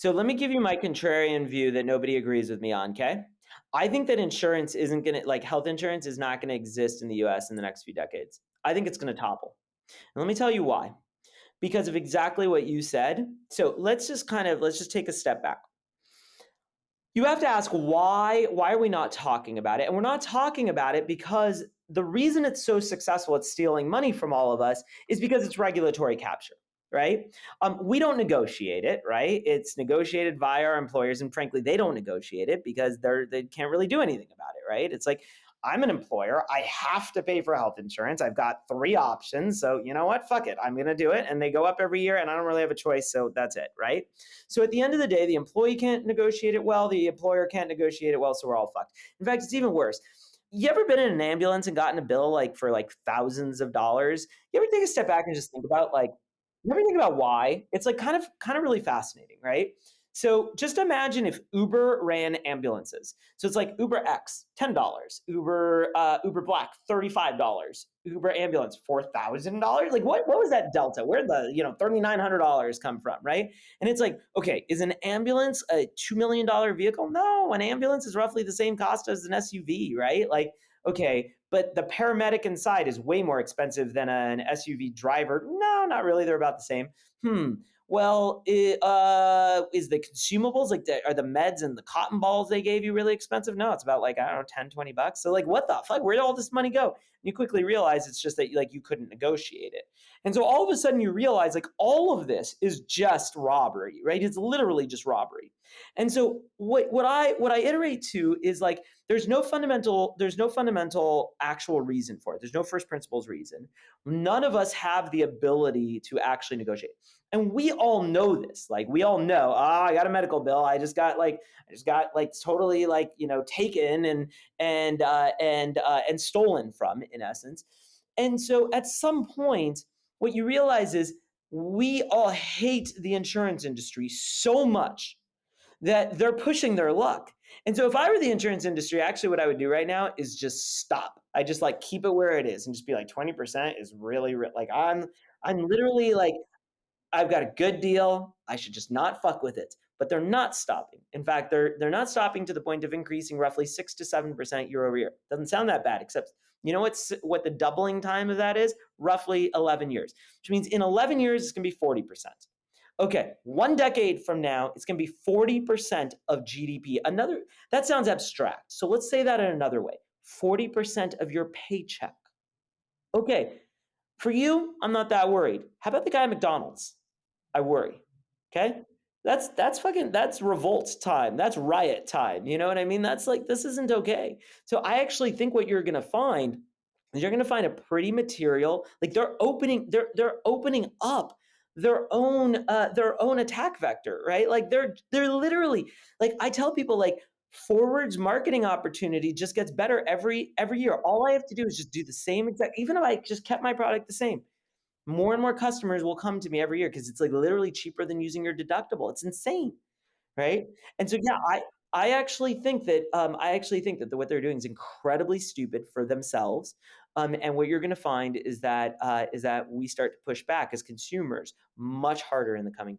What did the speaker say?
So let me give you my contrarian view that nobody agrees with me on, okay? I think that insurance isn't going to, like health insurance is not going to exist in the US in the next few decades. I think it's going to topple. And let me tell you why. Because of exactly what you said. So let's just take a step back. You have to ask why are we not talking about it? And we're not talking about it because the reason it's so successful at stealing money from all of us is because it's regulatory capture, right? We don't negotiate it, right? It's negotiated via our employers, and frankly, they don't negotiate it because they can't really do anything about it, right? It's like I'm an employer. I have to pay for health insurance. I've got three options. So, you know what? Fuck it. I'm going to do it. And they go up every year, and I don't really have a choice. So that's it, right? So at the end of the day, the employee can't negotiate it well, the employer can't negotiate it well, so we're all fucked. In fact, it's even worse. You ever been in an ambulance and gotten a bill like for like thousands of dollars? You ever take a step back and just think about like, you ever think about why? It's like kind of really fascinating, right? So just imagine if Uber ran ambulances. So it's like Uber X, $10, Uber Black, $35, Uber ambulance, $4,000. Like what was that delta? Where did the $3,900 come from, right? And it's like, okay, is an ambulance a $2 million vehicle? No, an ambulance is roughly the same cost as an SUV, right? Like, okay, but the paramedic inside is way more expensive than an SUV driver. No, not really. They're about the same. Well, is the consumables like are the meds and the cotton balls they gave you really expensive? No, it's about like, I don't know, 10, $20. So like, what the fuck? Where did all this money go? And you quickly realize it's just that like you couldn't negotiate it. And so all of a sudden you realize like all of this is just robbery, right? It's literally just robbery. And so what I iterate to is like there's no fundamental actual reason for it. There's no first principles reason. None of us have the ability to actually negotiate. And we all know this. Like we all know, I got a medical bill. I just got totally like, taken and stolen from in essence. And so at some point, what you realize is we all hate the insurance industry so much that they're pushing their luck. And so if I were the insurance industry, actually what I would do right now is just stop. I just like keep it where it is and just be like 20% is really like I'm literally like I've got a good deal. I should just not fuck with it. But they're not stopping. In fact, they're not stopping to the point of increasing roughly 6 to 7% year over year. Doesn't sound that bad, except you know what the doubling time of that is? Roughly 11 years, which means in 11 years it's going to be 40%. Okay, 1 decade from now, it's going to be 40% of GDP. That sounds abstract. So let's say that in another way 40% of your paycheck. Okay, for you, I'm not that worried. How about the guy at McDonald's? I worry. Okay? That's revolt time. That's riot time. You know what I mean? That's like this isn't okay. So I actually think what you're gonna find is you're gonna find a pretty material, like they're opening up their own attack vector, right? Like they're literally like I tell people like forwards marketing opportunity just gets better every year. All I have to do is just do the same exact, even if I just kept my product the same, more and more customers will come to me every year because it's like literally cheaper than using your deductible. It's insane, right? And so yeah, I actually think that what they're doing is incredibly stupid for themselves. And what you're going to find is that we start to push back as consumers much harder in the coming